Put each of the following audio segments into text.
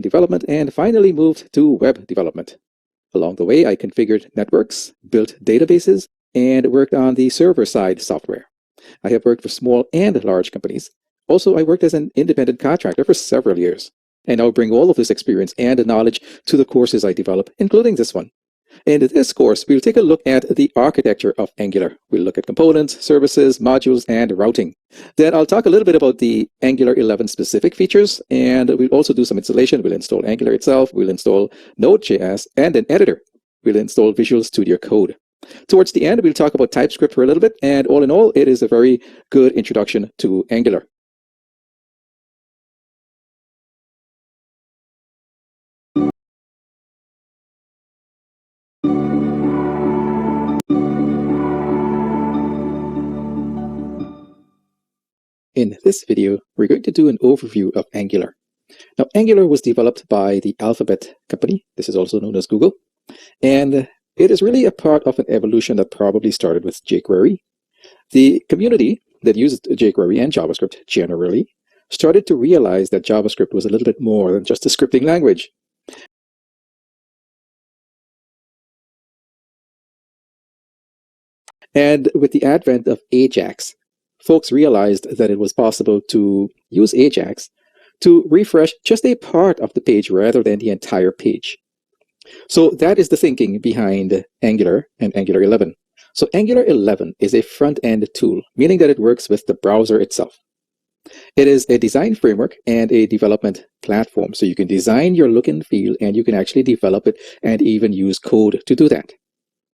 development, and finally moved to web development. Along the way, I configured networks, built databases, and worked on the server-side software. I have worked for small and large companies. Also, I worked as an independent contractor for several years. And now bring all of this experience and knowledge to the courses I develop, including this one. In this course, we'll take a look at the architecture of Angular. We'll look at components, services, modules, and routing. Then I'll talk a little bit about the Angular 11 specific features, and we'll also do some installation. We'll install Angular itself, we'll install Node.js, and an editor. We'll install Visual Studio Code. Towards the end, we'll talk about TypeScript for a little bit, and all in all, it is a very good introduction to Angular. In this video, we're going to do an overview of Angular. Now, Angular was developed by the Alphabet company. This is also known as Google. And it is really a part of an evolution that probably started with jQuery. The community that used jQuery and JavaScript generally started to realize that JavaScript was a little bit more than just a scripting language. And with the advent of Ajax, folks realized that it was possible to use Ajax to refresh just a part of the page rather than the entire page. So that is the thinking behind Angular and Angular 11. So Angular 11 is a front-end tool, meaning that it works with the browser itself. It is a design framework and a development platform. So you can design your look and feel, and you can actually develop it and even use code to do that.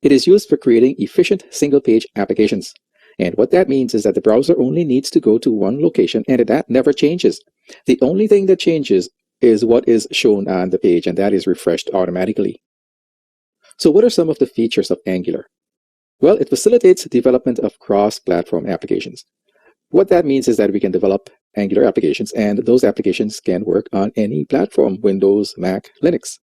It is used for creating efficient single-page applications. And what that means is that the browser only needs to go to one location, and that never changes. The only thing that changes is what is shown on the page, and that is refreshed automatically. So what are some of the features of Angular? Well, it facilitates development of cross-platform applications. What that means is that we can develop Angular applications, and those applications can work on any platform, Windows, Mac, Linux.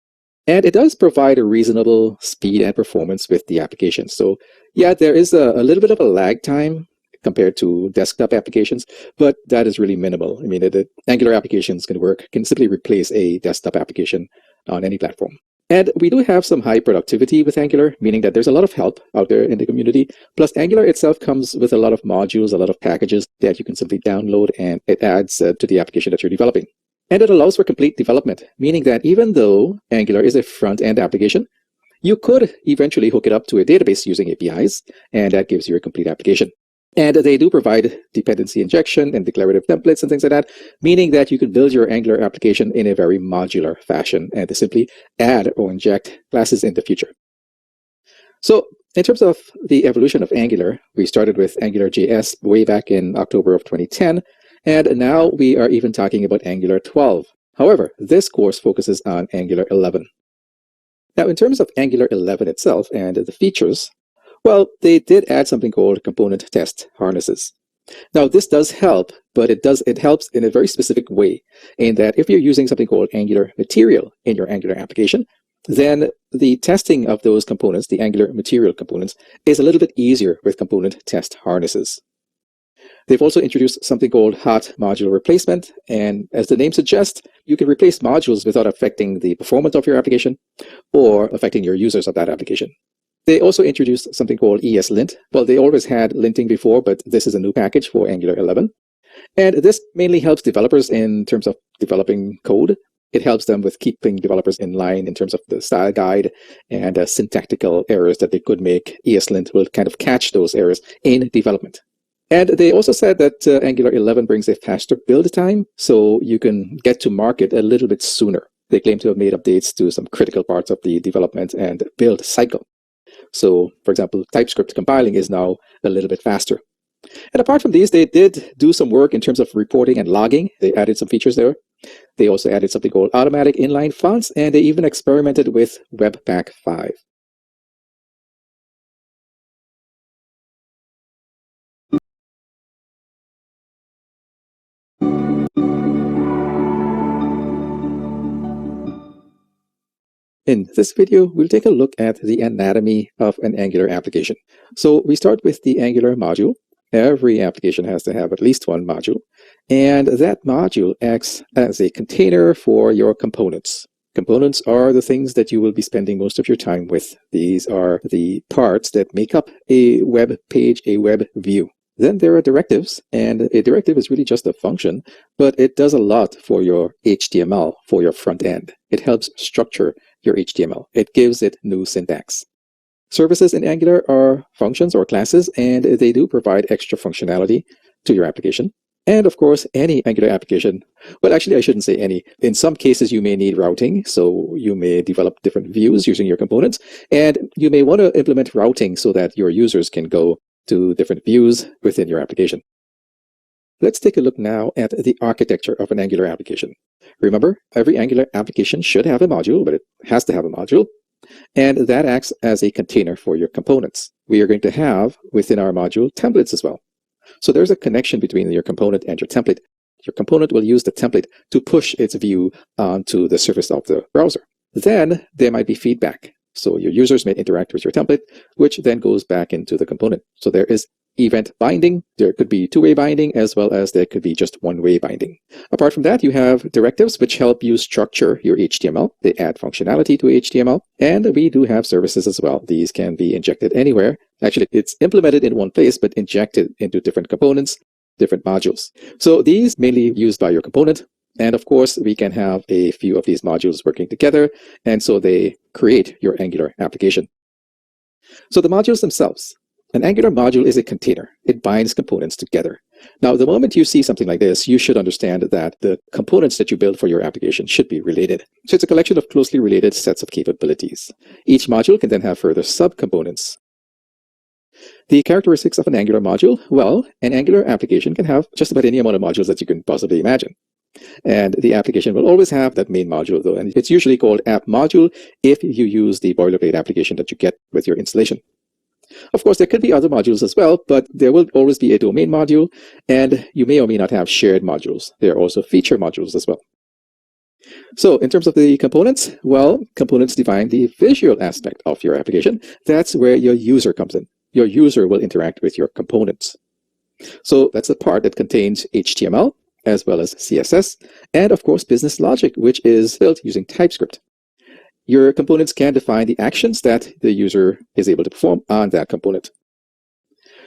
And it does provide a reasonable speed and performance with the application. So yeah, there is a little bit of a lag time compared to desktop applications, but that is really minimal. I mean, the Angular applications can simply replace a desktop application on any platform. And we do have some high productivity with Angular, meaning that there's a lot of help out there in the community. Plus, Angular itself comes with a lot of modules, a lot of packages that you can simply download, and it adds to the application that you're developing. And it allows for complete development, meaning that even though Angular is a front-end application, you could eventually hook it up to a database using APIs, and that gives you a complete application. And they do provide dependency injection and declarative templates and things like that, meaning that you can build your Angular application in a very modular fashion and to simply add or inject classes in the future. So in terms of the evolution of Angular, we started with AngularJS way back in October of 2010, and now we are even talking about Angular 12. However, this course focuses on Angular 11. Now, in terms of Angular 11 itself and the features, well, they did add something called component test harnesses. Now, this does help, but it helps in a very specific way, in that if you're using something called Angular Material in your Angular application, then the testing of those components, the Angular Material components, is a little bit easier with component test harnesses. They've also introduced something called hot module replacement, and as the name suggests, you can replace modules without affecting the performance of your application or affecting your users of that application. They also introduced something called ESLint. Well, they always had linting before, but this is a new package for Angular 11. And this mainly helps developers in terms of developing code. It helps them with keeping developers in line in terms of the style guide and syntactical errors that they could make. ESLint will kind of catch those errors in development. And they also said that Angular 11 brings a faster build time, so you can get to market a little bit sooner. They claim to have made updates to some critical parts of the development and build cycle. So, for example, TypeScript compiling is now a little bit faster. And apart from these, they did do some work in terms of reporting and logging. They added some features there. They also added something called automatic inline fonts, and they even experimented with Webpack 5. In this video, we'll take a look at the anatomy of an Angular application. So we start with the Angular module, Every application has to have at least one module, and that module acts as a container for your components. Components are the things that you will be spending most of your time with. These are the parts that make up a web page, a web view. Then there are directives, and a directive is really just a function, but it does a lot for your HTML, for your front end. It helps structure your HTML. It gives it new syntax. Services in Angular are functions or classes, and they do provide extra functionality to your application. And of course, any Angular application, well, actually, I shouldn't say any. In some cases, you may need routing, so you may develop different views using your components, and you may want to implement routing so that your users can go to different views within your application. Let's take a look now at the architecture of an Angular application. Remember, every Angular application should have a module, but it has to have a module, and that acts as a container for your components. We are going to have within our module templates as well. So there's a connection between your component and your template. Your component will use the template to push its view onto the surface of the browser. Then there might be feedback. So your users may interact with your template, which then goes back into the component. So there is event binding. There could be two-way binding, as well as there could be just one-way binding. Apart from that, you have directives, which help you structure your HTML. They add functionality to HTML. And we do have services as well. These can be injected anywhere. Actually, it's implemented in one place, but injected into different components, different modules. So these mainly used by your component. And of course, we can have a few of these modules working together. And so they create your Angular application. So the modules themselves. An Angular module is a container. It binds components together. Now, the moment you see something like this, you should understand that the components that you build for your application should be related. So it's a collection of closely related sets of capabilities. Each module can then have further subcomponents. The characteristics of an Angular module, well, an Angular application can have just about any amount of modules that you can possibly imagine. And the application will always have that main module, though, and it's usually called app module if you use the boilerplate application that you get with your installation. Of course, there could be other modules as well, but there will always be a domain module, and you may or may not have shared modules. There are also feature modules as well. So in terms of the components, well, components define the visual aspect of your application. That's where your user comes in. Your user will interact with your components. So that's the part that contains HTML, as well as CSS, and of course, business logic, which is built using TypeScript. Your components can define the actions that the user is able to perform on that component.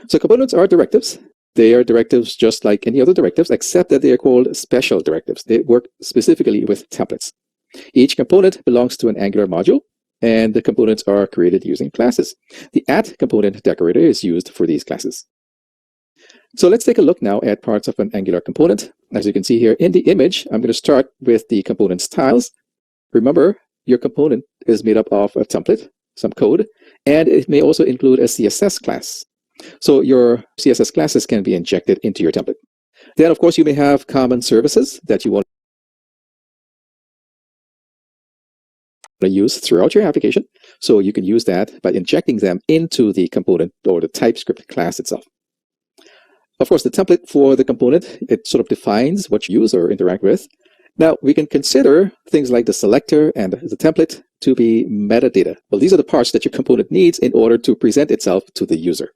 So components are directives. They are directives just like any other directives, except that they are called special directives. They work specifically with templates. Each component belongs to an Angular module, and the components are created using classes. The @component decorator is used for these classes. So let's take a look now at parts of an Angular component. As you can see here in the image, I'm going to start with the component styles. Remember, your component is made up of a template, some code, and it may also include a CSS class. So your CSS classes can be injected into your template. Then, of course, you may have common services that you want to use throughout your application. So you can use that by injecting them into the component or the TypeScript class itself. Of course, the template for the component, it sort of defines what you use or interact with. Now, we can consider things like the selector and the template to be metadata. Well, these are the parts that your component needs in order to present itself to the user.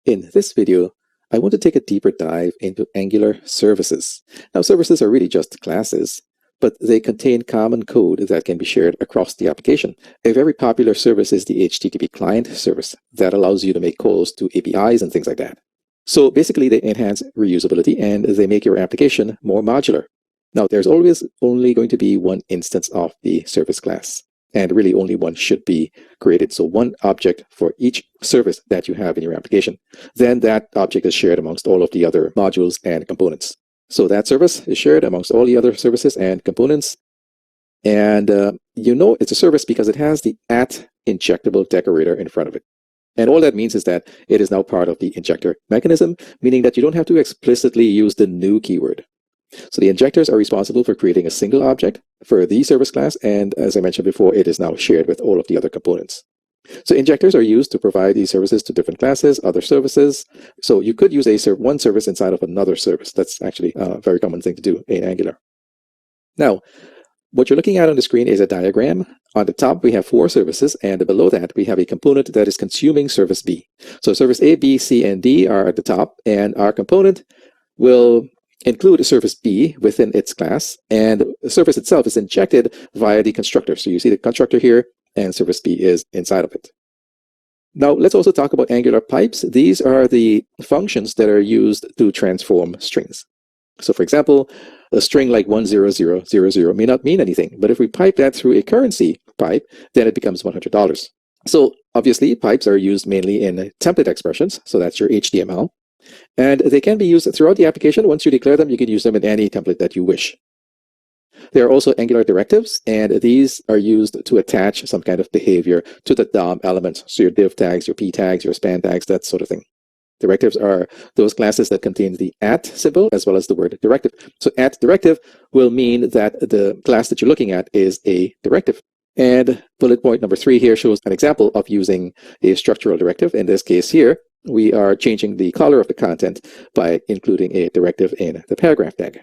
In this video, I want to take a deeper dive into Angular services. Now, services are really just classes, but they contain common code that can be shared across the application. A very popular service is the HTTP client service that allows you to make calls to APIs and things like that. So basically, they enhance reusability and they make your application more modular. Now, there's always only going to be one instance of the service class, and really only one should be created. So one object for each service that you have in your application. Then that object is shared amongst all of the other modules and components. So that service is shared amongst all the other services and components. And you know it's a service because it has the @injectable decorator in front of it. And all that means is that it is now part of the injector mechanism, meaning that you don't have to explicitly use the new keyword. So the injectors are responsible for creating a single object for the service class. And as I mentioned before, it is now shared with all of the other components. So injectors are used to provide these services to different classes, other services. So you could use one service inside of another service. That's actually a very common thing to do in Angular. Now, what you're looking at on the screen is a diagram. On the top, we have 4 services, and below that, we have a component that is consuming service B. So service A, B, C, and D are at the top, and our component will include service B within its class, and the service itself is injected via the constructor. So you see the constructor here, and service B is inside of it. Now, let's also talk about Angular pipes. These are the functions that are used to transform strings. So for example, a string like 10000 may not mean anything, but if we pipe that through a currency pipe, then it becomes $100. So obviously, pipes are used mainly in template expressions, so that's your HTML, and they can be used throughout the application. Once you declare them, you can use them in any template that you wish. There are also Angular directives, and these are used to attach some kind of behavior to the DOM elements, so your div tags, your p tags, your span tags, that sort of thing. Directives are those classes that contain the @ symbol as well as the word directive. So @ directive will mean that the class that you're looking at is a directive. And bullet point number 3 here shows an example of using a structural directive. In this case here, we are changing the color of the content by including a directive in the paragraph tag.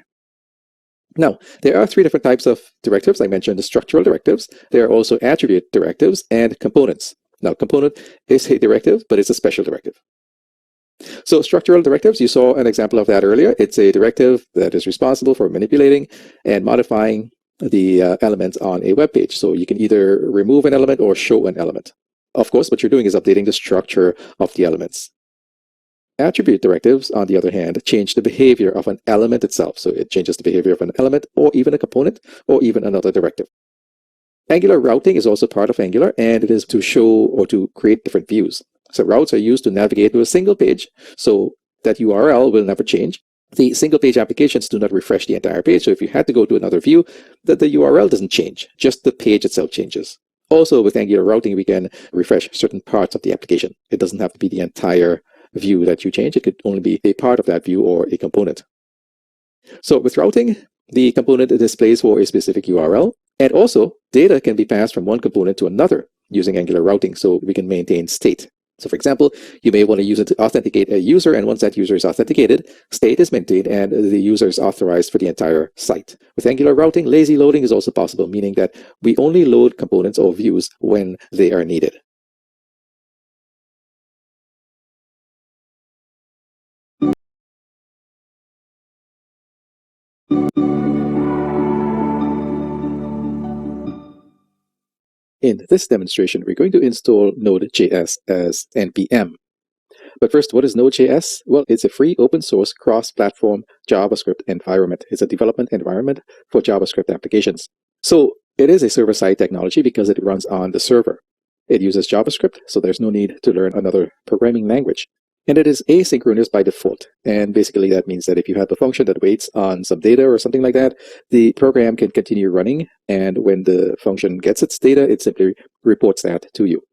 Now, there are 3 different types of directives. I mentioned the structural directives. There are also attribute directives and components. Now, component is a directive, but it's a special directive. So structural directives, you saw an example of that earlier. It's a directive that is responsible for manipulating and modifying the elements on a web page. So you can either remove an element or show an element. Of course, what you're doing is updating the structure of the elements. Attribute directives, on the other hand, change the behavior of an element itself. So it changes the behavior of an element or even a component or even another directive. Angular routing is also part of Angular, and it is to show or to create different views. So routes are used to navigate to a single page, so that URL will never change. The single page applications do not refresh the entire page, so if you had to go to another view, the URL doesn't change, just the page itself changes. Also, with Angular routing, we can refresh certain parts of the application. It doesn't have to be the entire view that you change. It could only be a part of that view or a component. So with routing, the component displays for a specific URL, and also data can be passed from one component to another using Angular routing, so we can maintain state. So for example, you may want to use it to authenticate a user, and once that user is authenticated, state is maintained and the user is authorized for the entire site. With Angular routing, lazy loading is also possible, meaning that we only load components or views when they are needed. In this demonstration, we're going to install Node.js as NPM. But first, what is Node.js? Well, it's a free open source cross-platform JavaScript environment. It's a development environment for JavaScript applications. So it is a server-side technology because it runs on the server. It uses JavaScript, so there's no need to learn another programming language. And it is asynchronous by default. And basically that means that if you have a function that waits on some data or something like that, the program can continue running. And when the function gets its data, it simply reports that to you.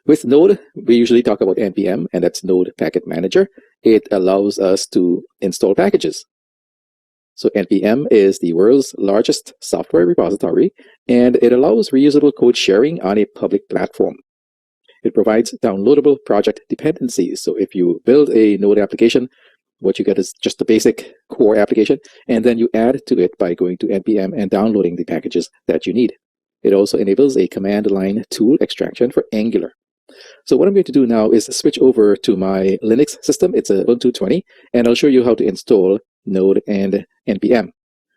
With Node, we usually talk about NPM, and that's Node Package Manager. It allows us to install packages. So NPM is the world's largest software repository, and it allows reusable code sharing on a public platform. It provides downloadable project dependencies. So if you build a Node application, what you get is just the basic core application, and then you add to it by going to NPM and downloading the packages that you need. It also enables a command line tool extraction for Angular. So what I'm going to do now is switch over to my Linux system. It's a Ubuntu 20, and I'll show you how to install Node and NPM.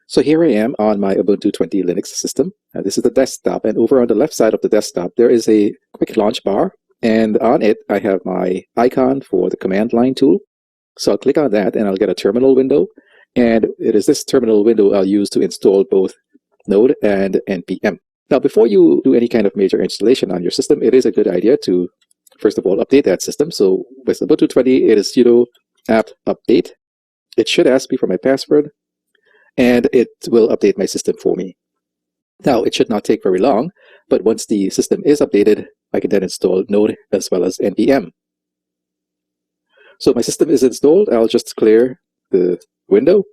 So here I am on my Ubuntu 20 Linux system. This is the desktop, and over on the left side of the desktop, there is a quick launch bar, and on it, I have my icon for the command line tool. So I'll click on that, and I'll get a terminal window, and it is this terminal window I'll use to install both Node and NPM. Now, before you do any kind of major installation on your system, it is a good idea to, first of all, update that system. So with Ubuntu 20, it is sudo apt update. It should ask me for my password, and it will update my system for me. Now, it should not take very long, but once the system is updated, I can then install Node as well as NPM. So my system is installed. I'll just clear the window,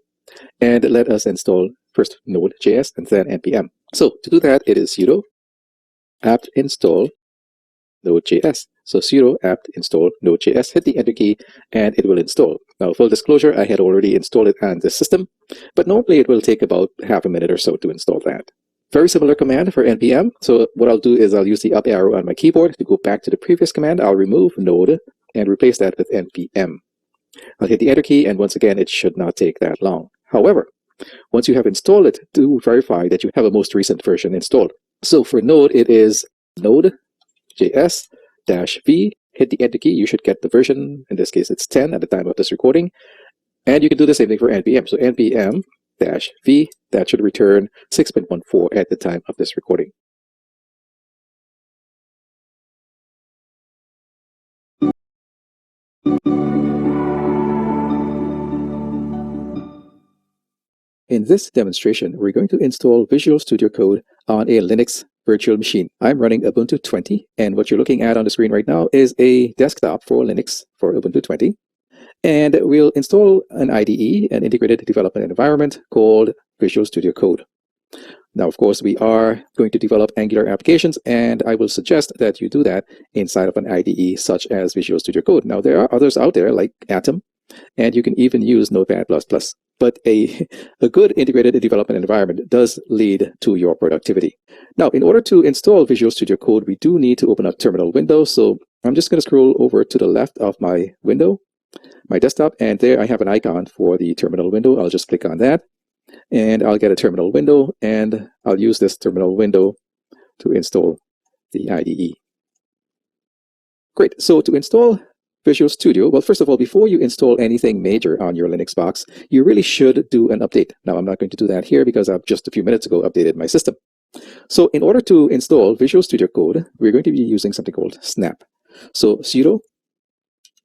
and let us install first Node.js and then NPM. So to do that, it is sudo apt install Node.js. So sudo apt install Node.js, hit the enter key, and it will install. Now, full disclosure, I had already installed it on the system, but normally it will take about half a minute or so to install that. Very similar command for npm. So what I'll do is I'll use the up arrow on my keyboard to go back to the previous command. I'll remove node and replace that with npm. I'll hit the enter key, and once again, it should not take that long. However, once you have installed it, do verify that you have a most recent version installed. So for Node, it is Node.js-v. Hit the enter key. You should get the version. In this case, it's 10 at the time of this recording. And you can do the same thing for npm. So npm-v, that should return 6.14 at the time of this recording. In this demonstration, we're going to install Visual Studio Code on a Linux virtual machine. I'm running Ubuntu 20, and what you're looking at on the screen right now is a desktop for Linux for Ubuntu 20. And we'll install an IDE, an integrated development environment called Visual Studio Code. Now, of course, we are going to develop Angular applications, and I will suggest that you do that inside of an IDE such as Visual Studio Code. Now, there are others out there like Atom, and you can even use Notepad++. But a good integrated development environment does lead to your productivity. Now, in order to install Visual Studio Code, we do need to open up terminal window. So I'm just going to scroll over to the left of my window, my desktop, and there I have an icon for the terminal window. I'll just click on that, and I'll get a terminal window, and I'll use this terminal window to install the IDE. Great. So to install Visual Studio, well, first of all, before you install anything major on your Linux box, you really should do an update. Now, I'm not going to do that here because I've just a few minutes ago updated my system. So in order to install Visual Studio Code, we're going to be using something called snap. So sudo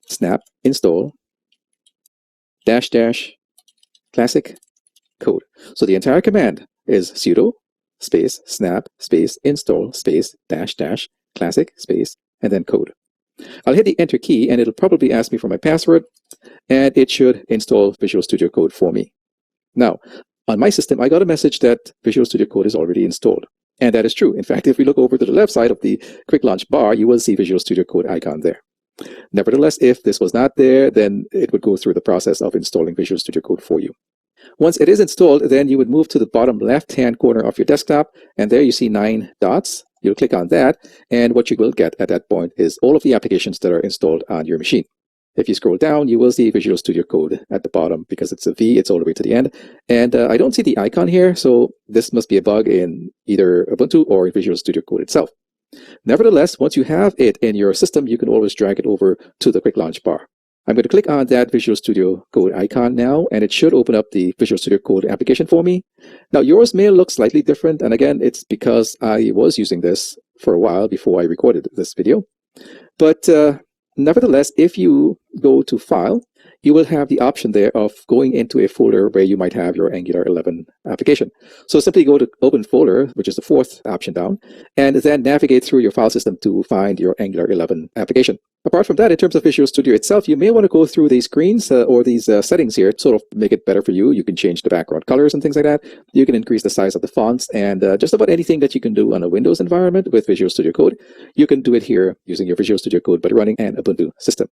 snap install -- classic code. So the entire command is sudo space snap space install space -- classic space and then code. I'll hit the enter key, and it'll probably ask me for my password, and it should install Visual Studio Code for me. Now, on my system, I got a message that Visual Studio Code is already installed. And that is true. In fact, if we look over to the left side of the quick launch bar, you will see Visual Studio Code icon there. Nevertheless, if this was not there, then it would go through the process of installing Visual Studio Code for you. Once it is installed, then you would move to the bottom left-hand corner of your desktop, and there you see 9 dots. You'll click on that, and what you will get at that point is all of the applications that are installed on your machine. If you scroll down, you will see Visual Studio Code at the bottom. Because it's a V, it's all the way to the end. And I don't see the icon here, so this must be a bug in either Ubuntu or in Visual Studio Code itself. Nevertheless, once you have it in your system, you can always drag it over to the quick launch bar. I'm going to click on that Visual Studio Code icon now, and it should open up the Visual Studio Code application for me. Now, yours may look slightly different, and again, it's because I was using this for a while before I recorded this video. But nevertheless, if you go to File, you will have the option there of going into a folder where you might have your Angular 11 application. So simply go to Open Folder, which is the 4th option down, and then navigate through your file system to find your Angular 11 application. Apart from that, in terms of Visual Studio itself, you may want to go through these screens or these settings here to sort of make it better for you. You can change the background colors and things like that. You can increase the size of the fonts, and just about anything that you can do on a Windows environment with Visual Studio Code, you can do it here using your Visual Studio Code but running an Ubuntu system.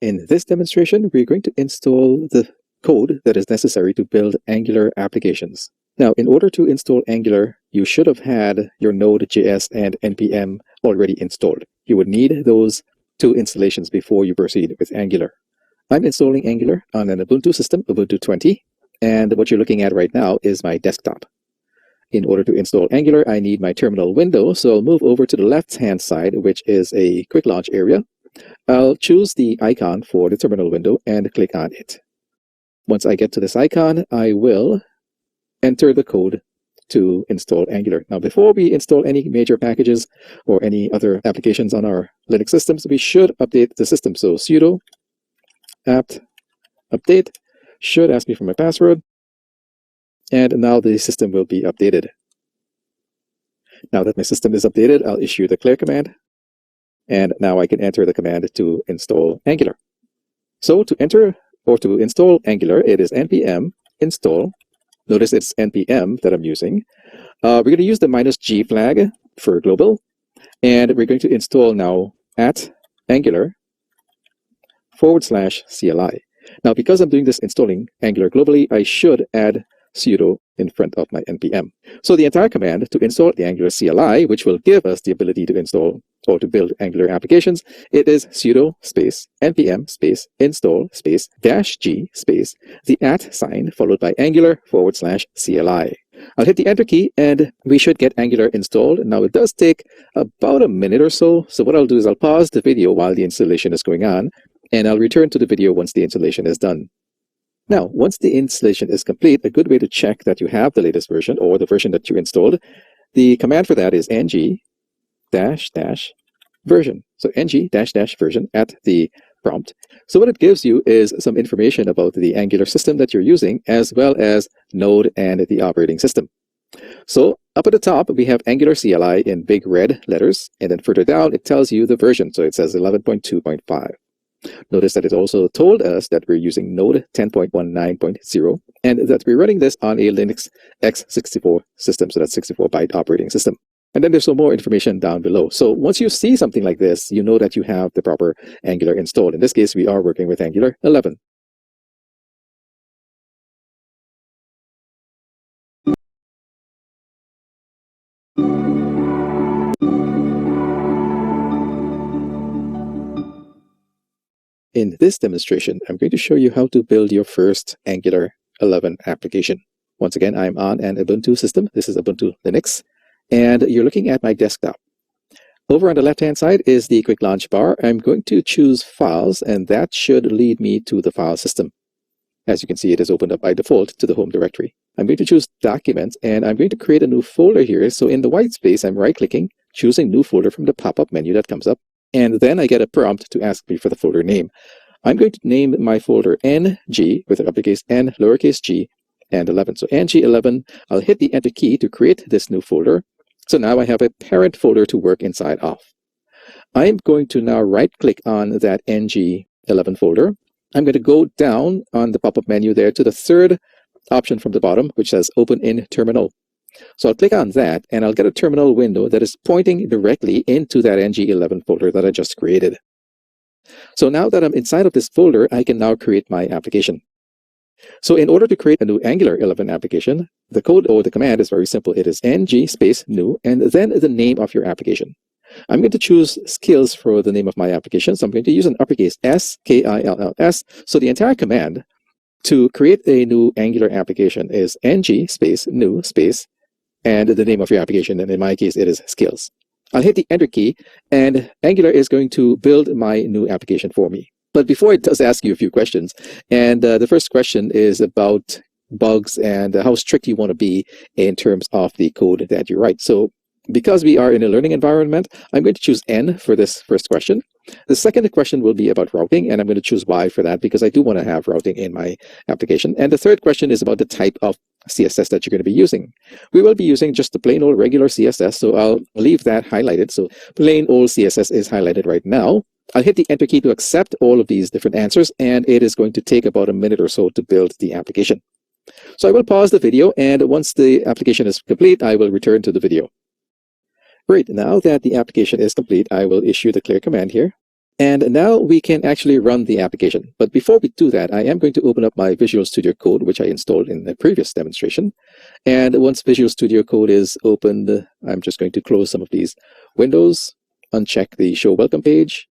In this demonstration, we're going to install the code that is necessary to build Angular applications. Now, in order to install Angular, you should have had your Node.js and NPM already installed. You would need those 2 installations before you proceed with Angular. I'm installing Angular on an Ubuntu system, Ubuntu 20, and what you're looking at right now is my desktop. In order to install Angular, I need my terminal window, so I'll move over to the left-hand side, which is a quick launch area. I'll choose the icon for the terminal window and click on it. Once I get to this icon, I will enter the code to install Angular. Now, before we install any major packages or any other applications on our Linux systems, we should update the system. So sudo apt update should ask me for my password, and now the system will be updated. Now that my system is updated, I'll issue the clear command. And now I can enter the command to install Angular. So to enter or to install Angular, it is npm install. Notice it's npm that I'm using. We're going to use the -g flag for global. And we're going to install now at Angular /CLI. Now, because I'm doing this installing Angular globally, I should add sudo in front of my npm. So the entire command to install the Angular CLI, which will give us the ability to install or to build Angular applications, it is sudo space npm space install space -g space the @ sign followed by Angular /CLI. I'll hit the enter key and we should get Angular installed. Now it does take about a minute or so. So what I'll do is I'll pause the video while the installation is going on, and I'll return to the video once the installation is done. Now, once the installation is complete, a good way to check that you have the latest version or the version that you installed, the command for that is ng -version. So ng -version at the prompt. So what it gives you is some information about the Angular system that you're using, as well as Node and the operating system. So up at the top, we have Angular CLI in big red letters, and then further down, it tells you the version. So it says 11.2.5. Notice that it also told us that we're using Node 10.19.0 and that we're running this on a Linux x64 system, so that's 64-byte operating system. And then there's some more information down below. So once you see something like this, you know that you have the proper Angular installed. In this case, we are working with Angular 11. In this demonstration, I'm going to show you how to build your first Angular 11 application. Once again, I'm on an Ubuntu system. This is Ubuntu Linux, and you're looking at my desktop. Over on the left-hand side is the quick launch bar. I'm going to choose Files, and that should lead me to the file system. As you can see, it is opened up by default to the home directory. I'm going to choose Documents, and I'm going to create a new folder here. So in the white space, I'm right-clicking, choosing New Folder from the pop-up menu that comes up, and then I get a prompt to ask me for the folder name. I'm going to name my folder ng with an uppercase n, lowercase g, and 11. So ng11, I'll hit the enter key to create this new folder. So now I have a parent folder to work inside of. I'm going to now right-click on that ng11 folder. I'm going to go down on the pop-up menu there to the third option from the bottom, which says Open in Terminal. So I'll click on that, and I'll get a terminal window that is pointing directly into that ng11 folder that I just created. So now that I'm inside of this folder, I can now create my application. So in order to create a new Angular 11 application, the code or the command is very simple. It is ng space new, and then the name of your application. I'm going to choose skills for the name of my application. So I'm going to use an uppercase S, K-I-L-L-S. So the entire command to create a new Angular application is ng space new space and the name of your application. And in my case, it is skills. I'll hit the enter key, and Angular is going to build my new application for me. But before it does ask you a few questions, and the first question is about bugs and how strict you want to be in terms of the code that you write. So because we are in a learning environment, I'm going to choose N for this first question. The second question will be about routing, and I'm going to choose Y for that because I do want to have routing in my application. And the third question is about the type of CSS that you're going to be using. We will be using just the plain old regular CSS, so I'll leave that highlighted. So plain old CSS is highlighted right now. I'll hit the enter key to accept all of these different answers, and it is going to take about a minute or so to build the application. So I will pause the video, and once the application is complete, I will return to the video. Great, now that the application is complete, I will issue the clear command here. And now we can actually run the application. But before we do that, I am going to open up my Visual Studio Code, which I installed in the previous demonstration. And once Visual Studio Code is opened, I'm just going to close some of these windows, uncheck the Show Welcome page.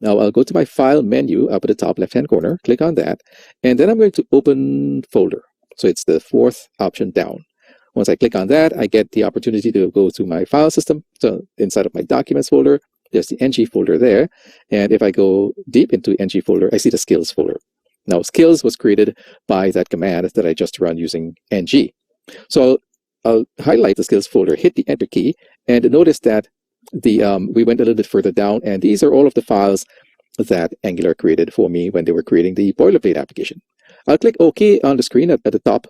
Now I'll go to my File menu up at the top left-hand corner, click on that, and then I'm going to open Folder. So it's the fourth option down. Once I click on that, I get the opportunity to go to my file system. So inside of my Documents folder, there's the ng folder there. And if I go deep into ng folder, I see the skills folder. Now, skills was created by that command that I just run using ng. So I'll highlight the skills folder, hit the enter key, and notice that we went a little bit further down, and these are all of the files that Angular created for me when they were creating the boilerplate application. I'll click OK on the screen at the top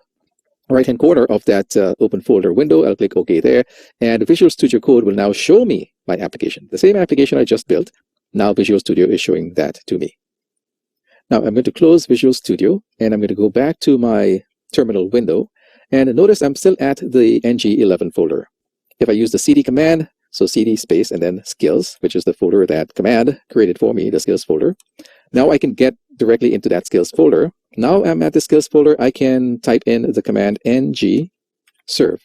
right-hand corner of that open folder window. I'll click OK there, and Visual Studio Code will now show me my application. The same application I just built, now Visual Studio is showing that to me. Now I'm going to close Visual Studio and I'm going to go back to my terminal window, and notice I'm still at the NG11 folder. If I use the CD command, so CD space and then skills, which is the folder that command created for me, the skills folder, now I can get directly into that skills folder. Now I'm at the skills folder, I can type in the command ng serve.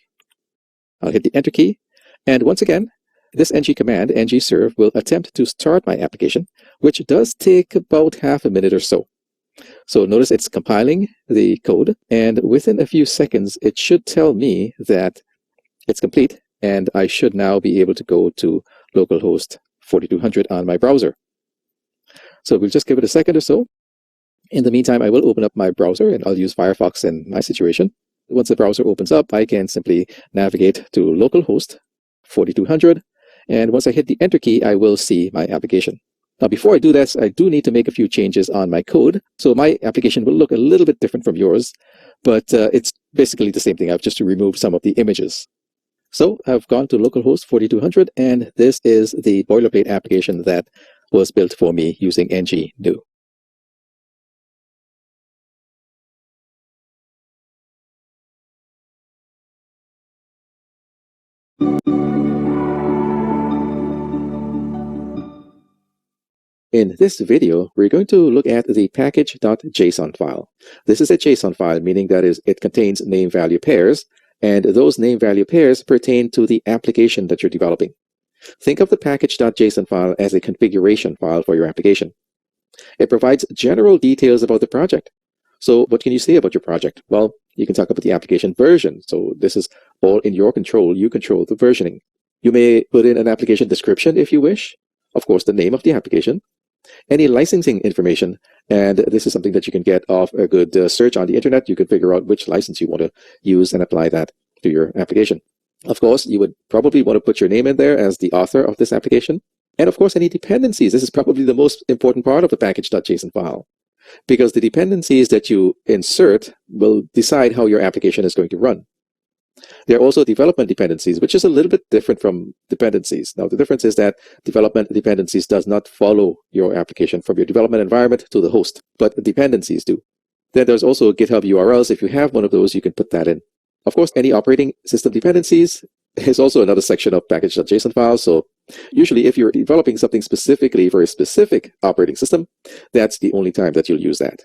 I'll hit the enter key, and once again, this ng command, ng serve, will attempt to start my application, which does take about half a minute or so. So notice it's compiling the code, and within a few seconds, it should tell me that it's complete, and I should now be able to go to localhost 4200 on my browser. So we'll just give it a second or so. In the meantime, I will open up my browser, and I'll use Firefox in my situation. Once the browser opens up, I can simply navigate to localhost 4200, and once I hit the enter key, I will see my application. Now, before I do this, I do need to make a few changes on my code. So my application will look a little bit different from yours, but it's basically the same thing. I've just removed some of the images. So I've gone to localhost 4200, and this is the boilerplate application that was built for me using ng-new. In this video, we're going to look at the package.json file. This is a JSON file, meaning that it contains name-value pairs, and those name-value pairs pertain to the application that you're developing. Think of the package.json file as a configuration file for your application. It provides general details about the project. So what can you say about your project? Well, you can talk about the application version. So this is all in your control. You control the versioning. You may put in an application description if you wish. Of course, the name of the application. Any licensing information, and this is something that you can get off a good search on the internet. You can figure out which license you want to use and apply that to your application. Of course, you would probably want to put your name in there as the author of this application. And of course, any dependencies. This is probably the most important part of the package.json file, because the dependencies that you insert will decide how your application is going to run. There are also development dependencies, which is a little bit different from dependencies. Now, the difference is that development dependencies does not follow your application from your development environment to the host, but dependencies do. Then there's also GitHub URLs. If you have one of those, you can put that in. Of course, any operating system dependencies is also another section of package.json files. So usually if you're developing something specifically for a specific operating system, that's the only time that you'll use that.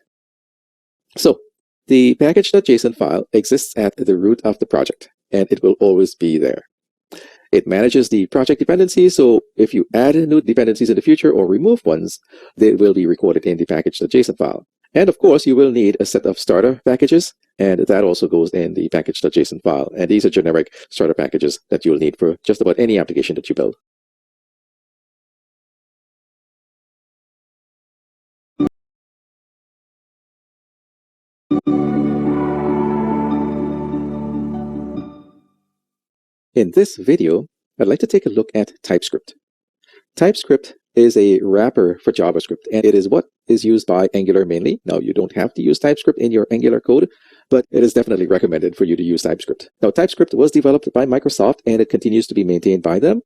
So the package.json file exists at the root of the project, and it will always be there. It manages the project dependencies, so if you add new dependencies in the future or remove ones, they will be recorded in the package.json file. And of course, you will need a set of starter packages, and that also goes in the package.json file. And these are generic starter packages that you'll need for just about any application that you build. In this video, I'd like to take a look at TypeScript. TypeScript is a wrapper for JavaScript, and it is what is used by Angular mainly. Now, you don't have to use TypeScript in your Angular code, but it is definitely recommended for you to use TypeScript. Now, TypeScript was developed by Microsoft, and it continues to be maintained by them.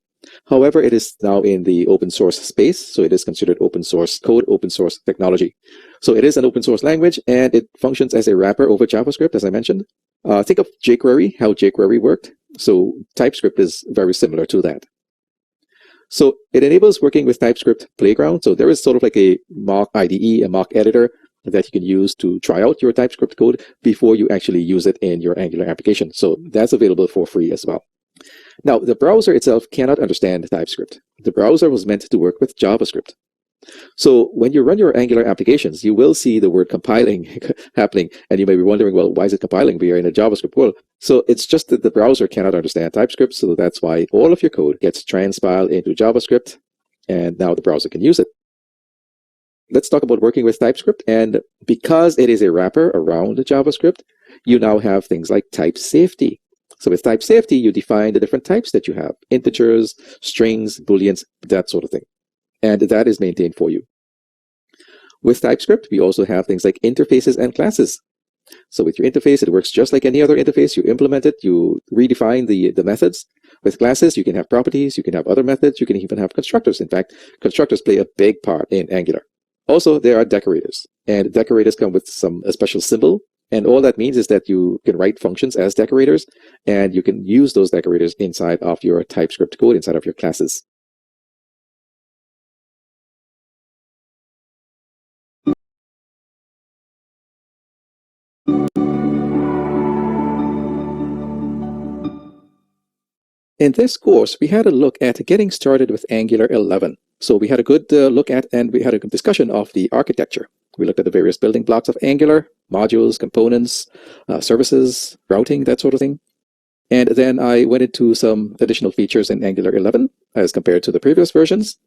However, it is now in the open source space, so it is considered open source code, open source technology. So it is an open source language, and it functions as a wrapper over JavaScript, as I mentioned. Think of jQuery, how jQuery worked. So TypeScript is very similar to that. So it enables working with TypeScript Playground. So there is sort of like a mock IDE, a mock editor that you can use to try out your TypeScript code before you actually use it in your Angular application. So that's available for free as well. Now, the browser itself cannot understand TypeScript. The browser was meant to work with JavaScript. So when you run your Angular applications, you will see the word compiling happening, and you may be wondering, well, why is it compiling? We are in a JavaScript world. So it's just that the browser cannot understand TypeScript, so that's why all of your code gets transpiled into JavaScript, and now the browser can use it. Let's talk about working with TypeScript, and because it is a wrapper around JavaScript, you now have things like type safety. So with type safety, you define the different types that you have: integers, strings, booleans, that sort of thing. And that is maintained for you. With TypeScript, we also have things like interfaces and classes. So with your interface, it works just like any other interface. You implement it, you redefine the methods. With classes, you can have properties, you can have other methods, you can even have constructors. In fact, constructors play a big part in Angular. Also, there are decorators, and decorators come with a special symbol. And all that means is that you can write functions as decorators, and you can use those decorators inside of your TypeScript code, inside of your classes. In this course, we had a look at getting started with Angular 11. So we had a good look at, and we had a good discussion of the architecture. We looked at the various building blocks of Angular, modules, components, services, routing, that sort of thing. And then I went into some additional features in Angular 11 as compared to the previous versions.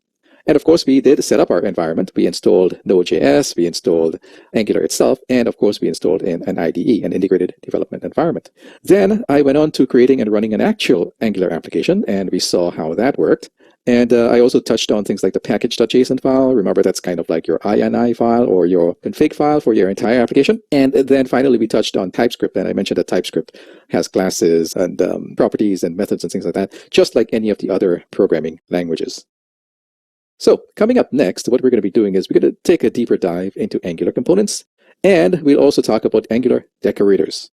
And of course, we did set up our environment. We installed Node.js, we installed Angular itself, and of course, we installed an IDE, an integrated development environment. Then I went on to creating and running an actual Angular application, and we saw how that worked. And I also touched on things like the package.json file. Remember, that's kind of like your INI file or your config file for your entire application. And then finally, we touched on TypeScript. And I mentioned that TypeScript has classes and properties and methods and things like that, just like any of the other programming languages. So coming up next, what we're going to be doing is we're going to take a deeper dive into Angular components, and we'll also talk about Angular decorators.